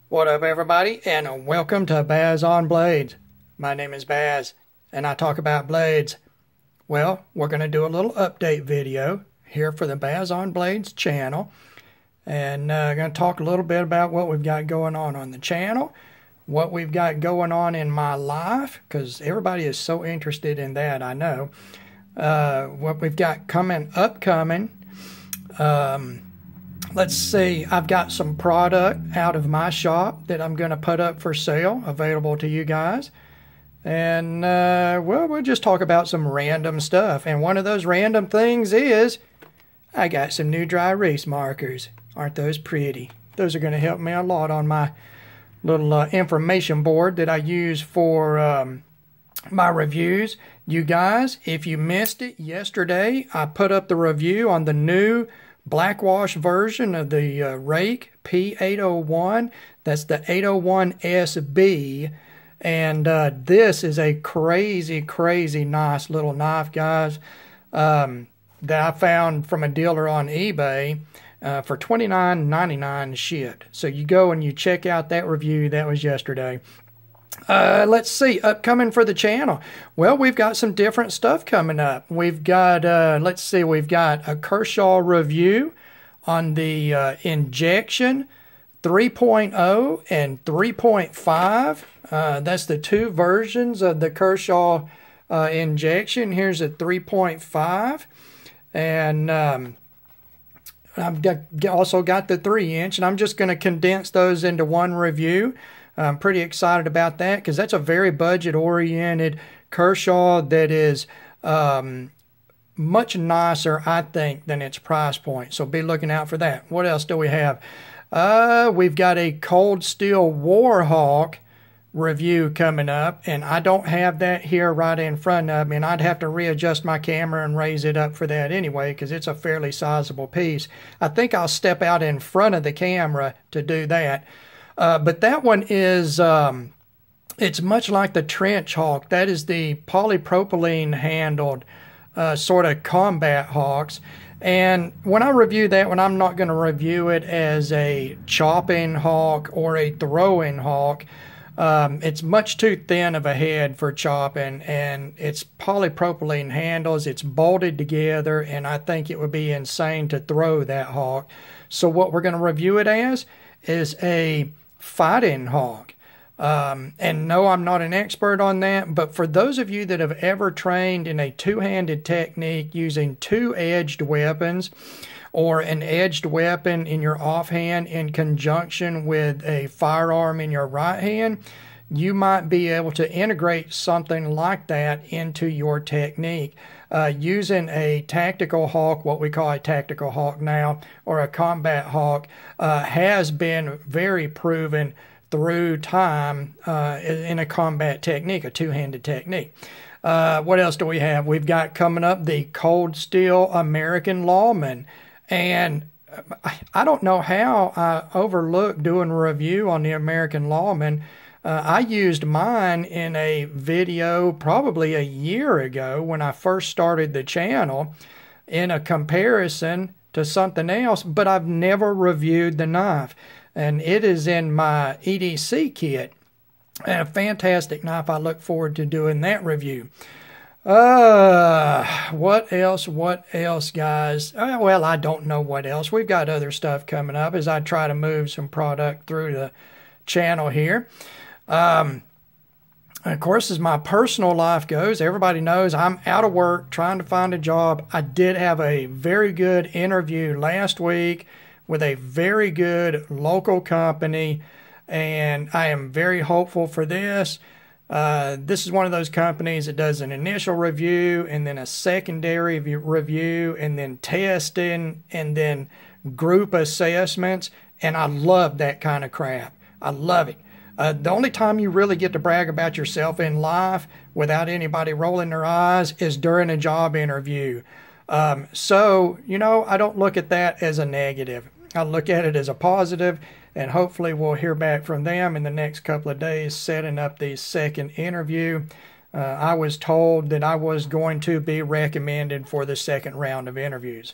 What up, everybody, and welcome to Baz on Blades. My name is Baz, and I talk about blades. Well, we're going to do a little update video here for the Baz on Blades channel, and I'm going to talk a little bit about what we've got going on the channel, what we've got going on in my life, because everybody is so interested in that, I know. What we've got upcoming. Let's see, I've got some product out of my shop that I'm going to put up for sale, available to you guys. And, well, we'll just talk about some random stuff. And one of those random things is, I got some new dry erase markers. Aren't those pretty? Those are going to help me a lot on my little information board that I use for my reviews. You guys, if you missed it yesterday, I put up the review on the new blackwash version of the rake P801. That's the 801SB, and this is a crazy nice little knife, guys, that I found from a dealer on eBay for $29.99 shipped. So you go and you check out that review. That was yesterday. Let's see, upcoming for the channel. Well, we've got some different stuff coming up. We've got, let's see, we've got a Kershaw review on the Injection 3.0 and 3.5. That's the two versions of the Kershaw Injection. Here's a 3.5. And I've also got the 3-inch, and I'm just going to condense those into one review. I'm pretty excited about that because that's a very budget-oriented Kershaw that is much nicer, I think, than its price point. So be looking out for that. What else do we have? We've got a Cold Steel Warhawk review coming up, and I don't have that here right in front of me, and I'd have to readjust my camera and raise it up for that anyway because it's a fairly sizable piece. I think I'll step out in front of the camera to do that. But that one is, it's much like the Trench Hawk. That is the polypropylene handled sort of combat hawks. And when I review that one, I'm not going to review it as a chopping hawk or a throwing hawk. It's much too thin of a head for chopping, and it's polypropylene handles. It's bolted together, and I think it would be insane to throw that hawk. So what we're going to review it as is a fighting hawk. And no, I'm not an expert on that, but for those of you that have ever trained in a two-handed technique using two-edged weapons, or an edged weapon in your offhand in conjunction with a firearm in your right hand, you might be able to integrate something like that into your technique. Using a tactical hawk, what we call a tactical hawk now, or a combat hawk, has been very proven through time in a combat technique, a two-handed technique. What else do we have? We've got coming up the Cold Steel American Lawman. And I don't know how I overlooked doing a review on the American Lawman. I used mine in a video probably a year ago when I first started the channel in a comparison to something else, but I've never reviewed the knife. And it is in my EDC kit. And a fantastic knife. I look forward to doing that review. What else, guys? Well, I don't know what else. We've got other stuff coming up as I try to move some product through the channel here. Of course, as my personal life goes, everybody knows I'm out of work trying to find a job. I did have a very good interview last week with a very good local company, and I am very hopeful for this. This is one of those companies that does an initial review and then a secondary review and then testing and then group assessments. And I love that kind of crap. I love it. The only time you really get to brag about yourself in life without anybody rolling their eyes is during a job interview. So, you know, I don't look at that as a negative. I look at it as a positive. And hopefully we'll hear back from them in the next couple of days setting up the second interview. I was told that I was going to be recommended for the second round of interviews.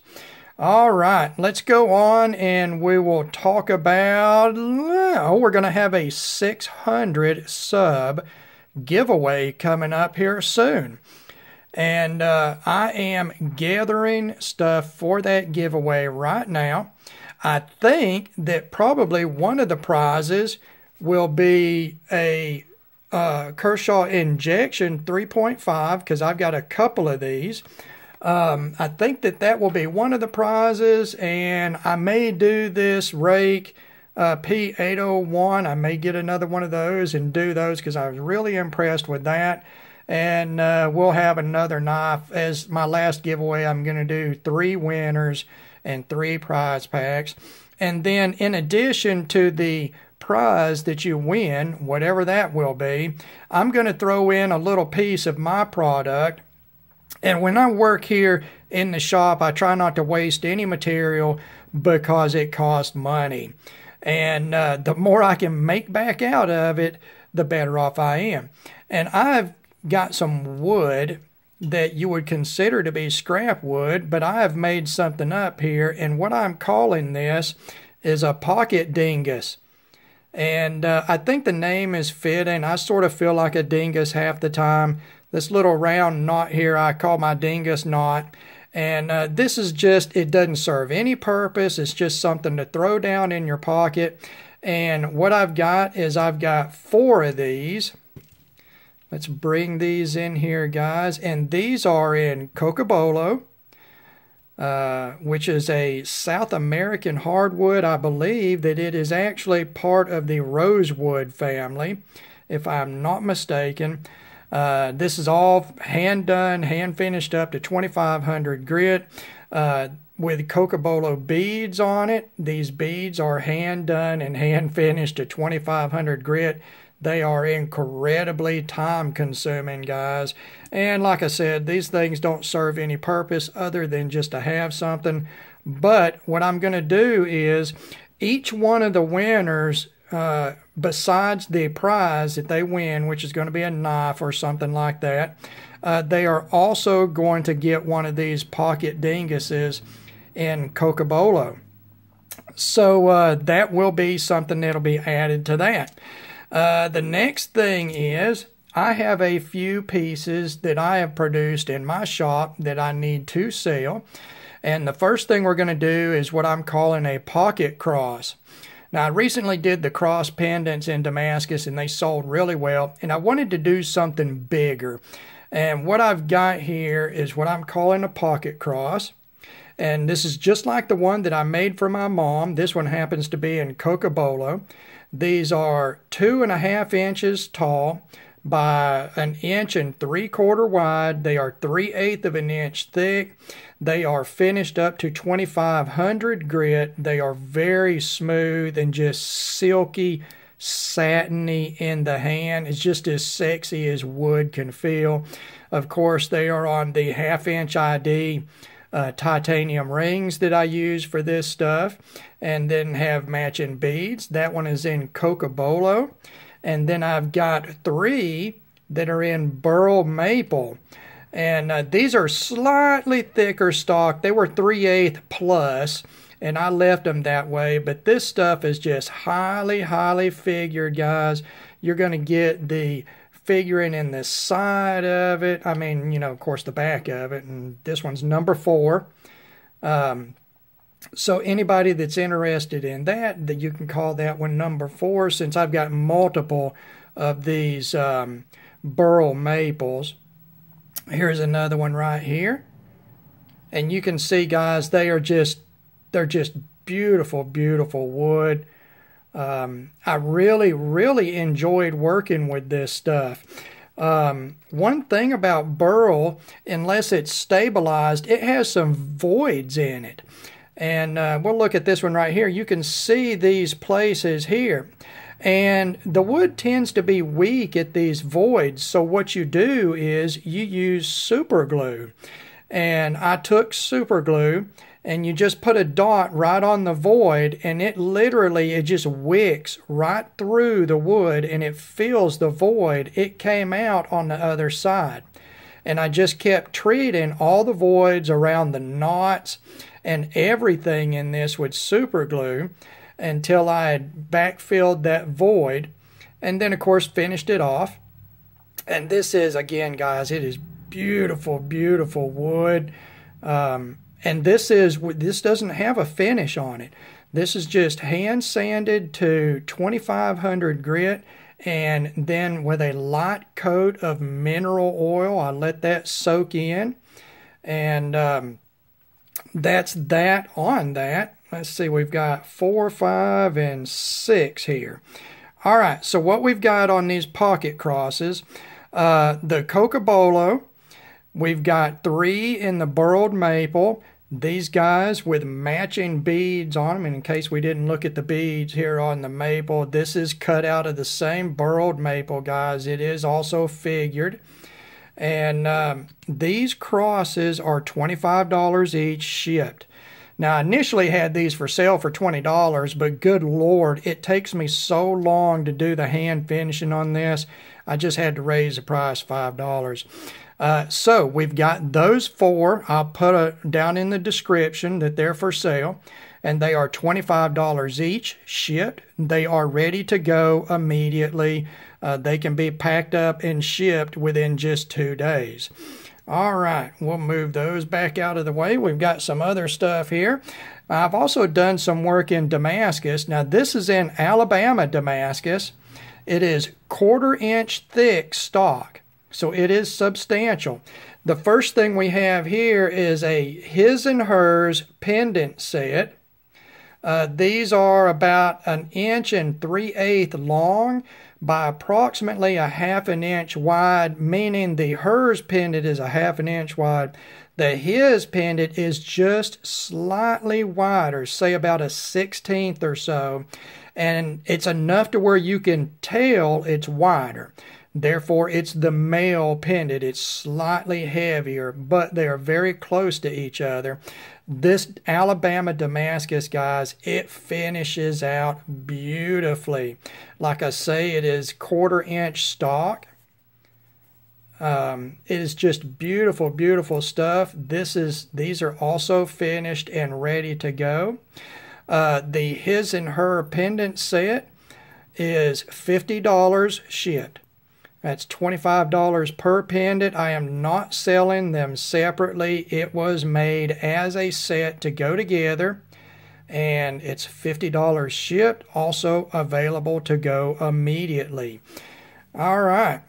All right, let's go on and we will talk about, we're going to have a 600 sub giveaway coming up here soon. And I am gathering stuff for that giveaway right now. I think that probably one of the prizes will be a Kershaw Injection 3.5 because I've got a couple of these. I think that will be one of the prizes, and I may do this rake P801. I may get another one of those and do those because I was really impressed with that. And we'll have another knife. As my last giveaway, I'm going to do 3 winners and 3 prize packs. And then in addition to the prize that you win, whatever that will be, I'm going to throw in a little piece of my product. And when I work here in the shop, I try not to waste any material because it costs money. And the more I can make back out of it, the better off I am. And I've got some wood that you would consider to be scrap wood, but I have made something up here, and what I'm calling this is a pocket dingus. And I think the name is fitting. I sort of feel like a dingus half the time. This little round knot here I call my dingus knot. And this is just, it doesn't serve any purpose. It's just something to throw down in your pocket. And what I've got is I've got 4 of these. Let's bring these in here, guys. And these are in Cocobolo, which is a South American hardwood. I believe that it is actually part of the rosewood family, if I'm not mistaken. This is all hand done, hand finished up to 2500 grit with Cocobolo beads on it. These beads are hand done and hand finished to 2500 grit. They are incredibly time consuming, guys. And like I said, these things don't serve any purpose other than just to have something. But what I'm going to do is each one of the winners, besides the prize that they win, which is going to be a knife or something like that, they are also going to get one of these pocket dinguses in Cocobolo. So that will be something that'll be added to that. The next thing is I have a few pieces that I have produced in my shop that I need to sell. And the first thing we're going to do is what I'm calling a pocket cross. Now, I recently did the cross pendants in Damascus, and they sold really well, and I wanted to do something bigger. And what I've got here is what I'm calling a pocket cross. And this is just like the one that I made for my mom. This one happens to be in Cocobolo. These are 2.5 inches tall by 1 3/4 inches wide. They are 3/8 of an inch thick. They are finished up to 2500 grit. They are very smooth and just silky, satiny in the hand. It's just as sexy as wood can feel. Of course, they are on the 1/2 inch ID titanium rings that I use for this stuff, and then have matching beads. That one is in Cocobolo. And then I've got 3 that are in Burl Maple. And these are slightly thicker stock. They were 3/8 plus, and I left them that way. But this stuff is just highly, highly figured, guys. You're going to get the figuring in the side of it. I mean, you know, of course, the back of it. And this one's number 4. So anybody that's interested in that you can call that one number 4, since I've got multiple of these Burl Maples. Here's another one right here. And you can see, guys, they're just beautiful, beautiful wood. I really, really enjoyed working with this stuff. One thing about Burl, unless it's stabilized, it has some voids in it. And we'll look at this one right here. You can see these places here. And the wood tends to be weak at these voids. So what you do is you use super glue. And I took super glue, and you just put a dot right on the void, and it just wicks right through the wood, and it fills the void. It came out on the other side. And I just kept treating all the voids around the knots and everything in this with super glue until I had backfilled that void, and then of course finished it off. And this is, again guys, it is beautiful, beautiful wood. And this doesn't have a finish on it. This is just hand sanded to 2500 grit, and then with a light coat of mineral oil, I let that soak in. And that's that on that. Let's see, we've got 4, 5, and 6 here. All right, so what we've got on these pocket crosses, the Cocobolo, we've got 3 in the Burl Maple. These guys with matching beads on them. And in case we didn't look at the beads here on the maple, this is cut out of the same burled maple, guys. It is also figured. And these crosses are $25 each, shipped. Now, I initially had these for sale for $20, but good Lord, it takes me so long to do the hand finishing on this, I just had to raise the price $5. So we've got those 4. I'll put down in the description that they're for sale, and they are $25 each, shipped. They are ready to go immediately. They can be packed up and shipped within just 2 days. All right, we'll move those back out of the way. We've got some other stuff here. I've also done some work in Damascus. Now, this is in Alabama Damascus. It is 1/4 inch thick stock, so it is substantial. The first thing we have here is a his and hers pendant set. These are about 1 3/8 inches long by approximately 1/2 inch wide, meaning the hers pendant is 1/2 inch wide. The his pendant is just slightly wider, say about 1/16 or so, and it's enough to where you can tell it's wider. Therefore, it's the male pendant. It's slightly heavier, but they are very close to each other. This Alabama Damascus, guys, it finishes out beautifully. Like I say, it is 1/4 inch stock. It is just beautiful, beautiful stuff. These are also finished and ready to go. The his and her pendant set is $50 shipped. That's $25 per pendant. I am not selling them separately. It was made as a set to go together, and it's $50 shipped, also available to go immediately. All right.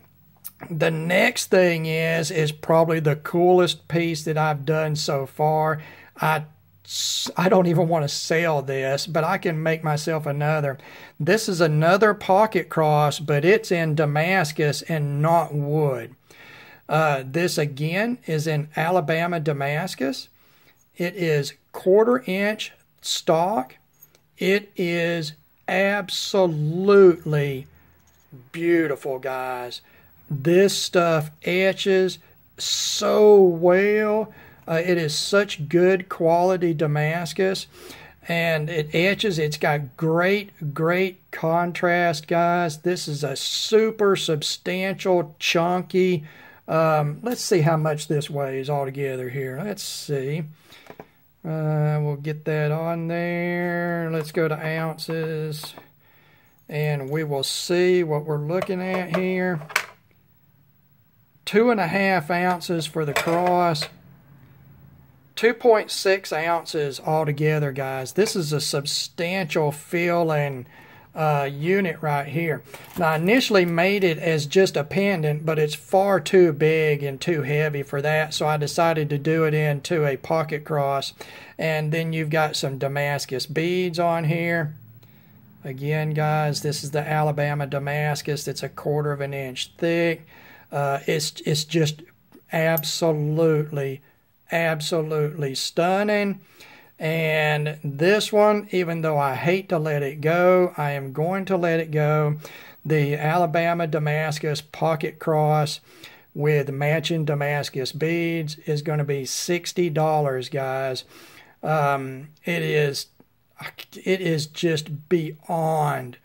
The next thing is probably the coolest piece that I've done so far. I don't even want to sell this, but I can make myself another. This is another pocket cross, but it's in Damascus and not wood. This again is in Alabama Damascus. It is 1/4 inch stock. It is absolutely beautiful, guys. This stuff etches so well. It is such good quality Damascus, and it etches. It's got great, great contrast, guys. This is a super substantial, chunky. Let's see how much this weighs altogether here. Let's see. We'll get that on there. Let's go to ounces, and we will see what we're looking at here. 2.5 ounces for the cross. 2.6 ounces altogether, guys. This is a substantial filling unit right here. Now, I initially made it as just a pendant, but it's far too big and too heavy for that, so I decided to do it into a pocket cross. And then you've got some Damascus beads on here. Again, guys, this is the Alabama Damascus. It's 1/4 inch thick. It's just absolutely stunning. And this one, even though I hate to let it go, I am going to let it go. The Alabama Damascus pocket cross with matching Damascus beads is going to be $60, guys. It is just beyond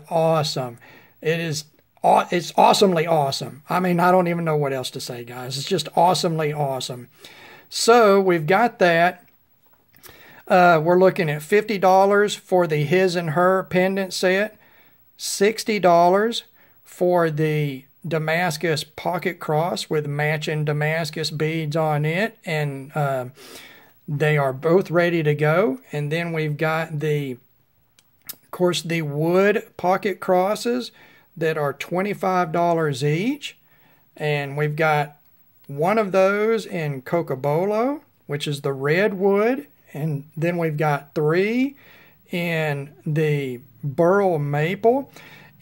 awesome. It is it's awesomely awesome. I mean, I don't even know what else to say, guys. It's just awesomely awesome. So we've got that. We're looking at $50 for the his and her pendant set, $60 for the Damascus pocket cross with matching Damascus beads on it, and they are both ready to go. And then we've got of course, the wood pocket crosses that are $25 each, and we've got one of those in Cocobolo, which is the red wood, and then we've got 3 in the Burl Maple.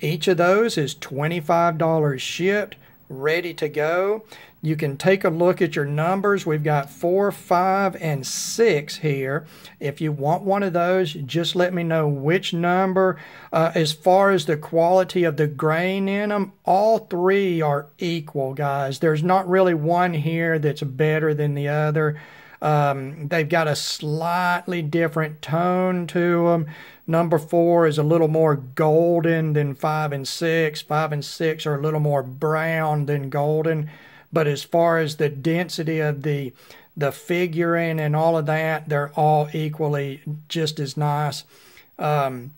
Each of those is $25 shipped, ready to go. You can take a look at your numbers. We've got 4, 5, and 6 here. If you want one of those, just let me know which number. As far as the quality of the grain in them, all 3 are equal, guys. There's not really one here that's better than the other. They've got a slightly different tone to them. Number 4 is a little more golden than 5 and 6. 5 and 6 are a little more brown than golden. But as far as the density of the figuring and all of that, they're all equally just as nice. Then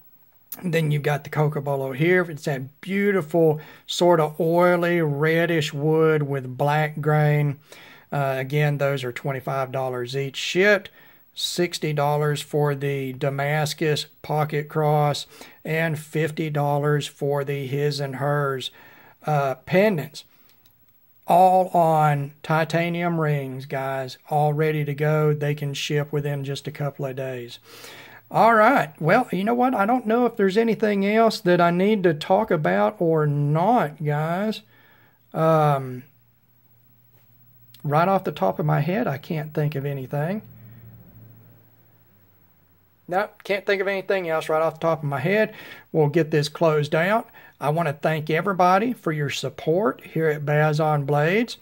you've got the Cocobolo here. It's that beautiful sort of oily reddish wood with black grain. Again, those are $25 each shipped. $60 for the Damascus pocket cross, and $50 for the his and hers pendants. All on titanium rings, guys. All ready to go. They can ship within just a couple of days. All right. Well, you know what? I don't know if there's anything else that I need to talk about or not, guys. Right off the top of my head, I can't think of anything. Nope, can't think of anything else right off the top of my head. We'll get this closed out. I want to thank everybody for your support here at Bazon Blades.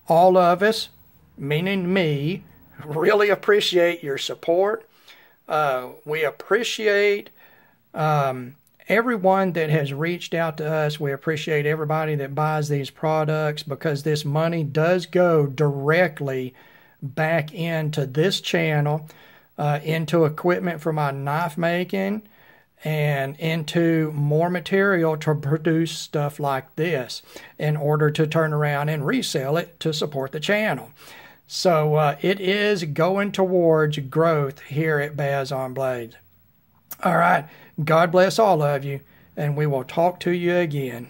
All of us, meaning me, really appreciate your support. We appreciate everyone that has reached out to us. We appreciate everybody that buys these products, because this money does go directly back into this channel, into equipment for my knife making, and into more material to produce stuff like this in order to turn around and resell it to support the channel. So it is going towards growth here at Bazon Blades. All right. God bless all of you, and we will talk to you again.